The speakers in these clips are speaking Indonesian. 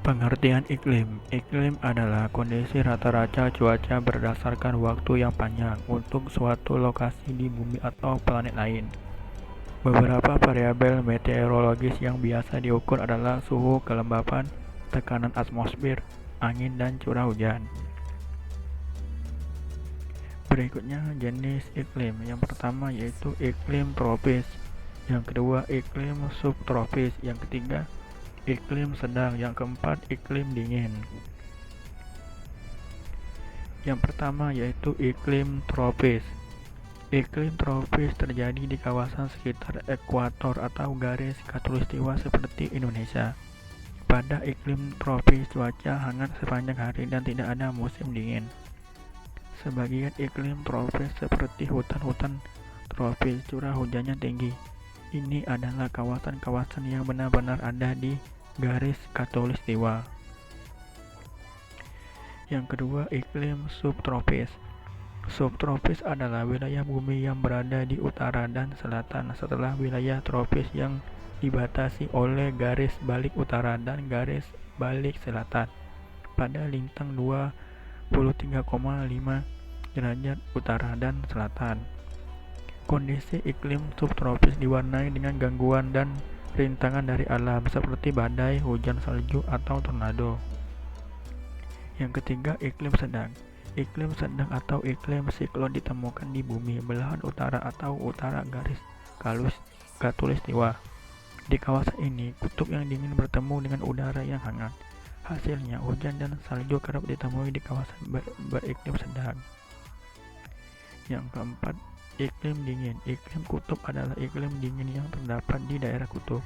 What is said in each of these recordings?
Pengertian iklim. Iklim adalah kondisi rata-rata cuaca berdasarkan waktu yang panjang untuk suatu lokasi di bumi atau planet lain. Beberapa variabel meteorologis yang biasa diukur adalah suhu, kelembapan, tekanan atmosfer, angin, dan curah hujan. Berikutnya jenis iklim. Yang pertama yaitu iklim tropis. Yang kedua iklim subtropis. Yang ketiga iklim sedang. Yang keempat iklim dingin. Yang pertama yaitu iklim tropis. Iklim tropis terjadi di kawasan sekitar ekuator atau garis khatulistiwa seperti Indonesia. Pada iklim tropis cuaca hangat sepanjang hari dan tidak ada musim dingin. Sebagian iklim tropis seperti hutan-hutan tropis curah hujannya tinggi. Ini adalah kawasan-kawasan yang benar-benar ada di garis khatulistiwa. Yang kedua, iklim subtropis. Subtropis adalah wilayah bumi yang berada di utara dan selatan setelah wilayah tropis yang dibatasi oleh garis balik utara dan garis balik selatan pada lintang 23,5 derajat utara dan selatan. Kondisi iklim subtropis diwarnai dengan gangguan dan rintangan dari alam seperti badai, hujan salju, atau tornado. Yang ketiga, iklim sedang. Iklim sedang atau iklim siklon ditemukan di bumi belahan utara atau utara garis khatulistiwa. Di kawasan ini, kutub yang dingin bertemu dengan udara yang hangat. Hasilnya, hujan dan salju kerap ditemui di kawasan beriklim sedang. Yang keempat, iklim dingin. Iklim kutub adalah iklim dingin yang terdapat di daerah kutub.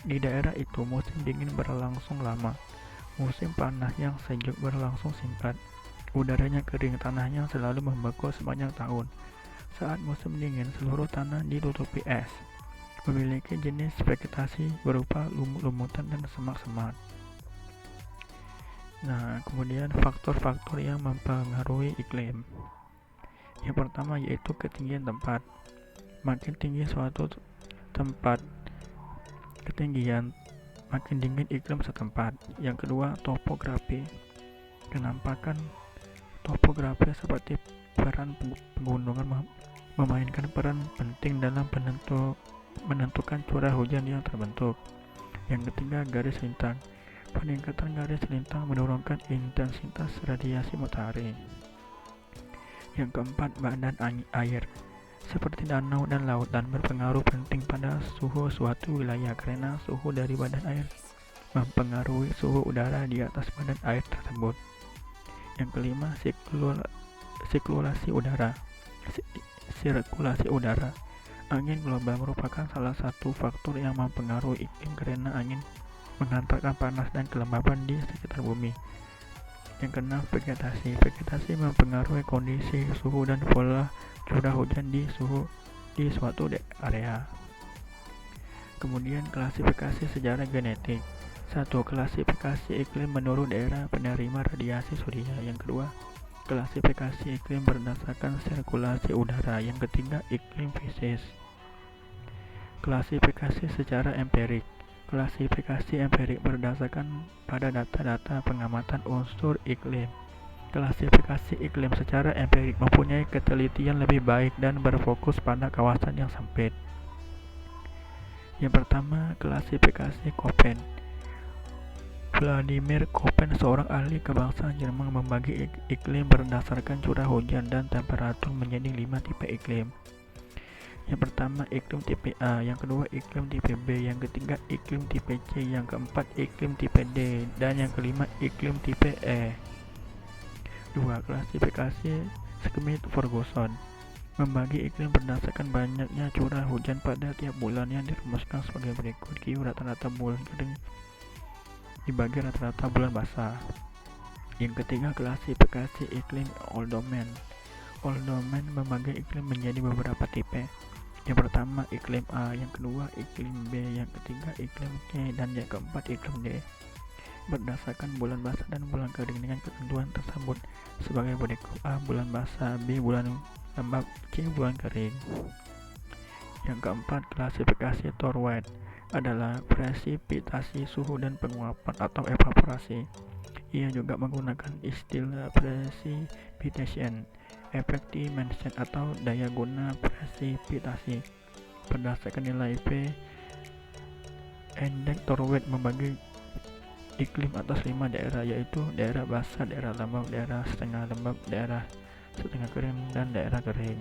Di daerah itu, musim dingin berlangsung lama. Musim panas yang sejuk berlangsung singkat. Udaranya kering, tanahnya selalu membeku sepanjang tahun. Saat musim dingin, seluruh tanah ditutupi es. Memiliki jenis vegetasi berupa lumut-lumutan dan semak-semak. Nah, kemudian faktor-faktor yang mempengaruhi iklim. Yang pertama yaitu ketinggian tempat. Makin tinggi suatu tempat ketinggian, makin dingin iklim setempat. Yang kedua, topografi. Kenampakan topografi seperti peran pegunungan memainkan peran penting dalam menentukan curah hujan yang terbentuk. Yang ketiga, garis lintang. Peningkatan garis lintang menurunkan intensitas radiasi matahari. Yang keempat, badan air. Seperti danau dan lautan berpengaruh penting pada suhu suatu wilayah karena suhu dari badan air mempengaruhi suhu udara di atas badan air tersebut. Yang kelima, sirkulasi udara. Angin global merupakan salah satu faktor yang mempengaruhi iklim karena angin mengantarkan panas dan kelembapan di sekitar bumi. Yang keenam, vegetasi. Vegetasi mempengaruhi kondisi suhu dan pola curah hujan di suatu area. Kemudian klasifikasi secara genetik. 1. Klasifikasi iklim menurut daerah penerima radiasi surya. Yang kedua, klasifikasi iklim berdasarkan sirkulasi udara. Yang ketiga, iklim fisis. Klasifikasi secara empirik. Klasifikasi empirik berdasarkan pada data-data pengamatan unsur iklim. Klasifikasi iklim secara empirik mempunyai ketelitian lebih baik dan berfokus pada kawasan yang sempit. Yang pertama, klasifikasi Köppen. Vladimir Köppen, seorang ahli kebangsaan Jerman, membagi iklim berdasarkan curah hujan dan temperatur menjadi 5 tipe iklim. Yang pertama, iklim tipe A. Yang kedua, iklim tipe B. Yang ketiga, iklim tipe C. Yang keempat, iklim tipe D. Dan yang kelima, iklim tipe E. 2. Klasifikasi Schmidt-Ferguson membagi iklim berdasarkan banyaknya curah hujan pada tiap bulan yang dirumuskan sebagai berikut. Q rata-rata bulan kering dibagi rata-rata bulan basah. Yang ketiga, klasifikasi iklim Oldman. Oldman membagi iklim menjadi beberapa tipe. Yang pertama, iklim A. Yang kedua, iklim B. Yang ketiga, iklim C. Dan yang keempat, iklim D. Berdasarkan bulan basah dan bulan kering dengan ketentuan tersebut sebagai berikut. A. Bulan basah. B. Bulan lembab. C. Bulan kering. Yang keempat, klasifikasi Thorwald. adalah presipitasi, suhu dan penguapan atau evaporasi. Ia juga menggunakan istilah precipitation, efek dimension atau daya guna presipitasi. Berdasarkan nilai P, Endek Torweg membagi iklim atas 5 daerah, yaitu daerah basah, daerah lembab, daerah setengah lembab, daerah setengah kering, dan daerah kering.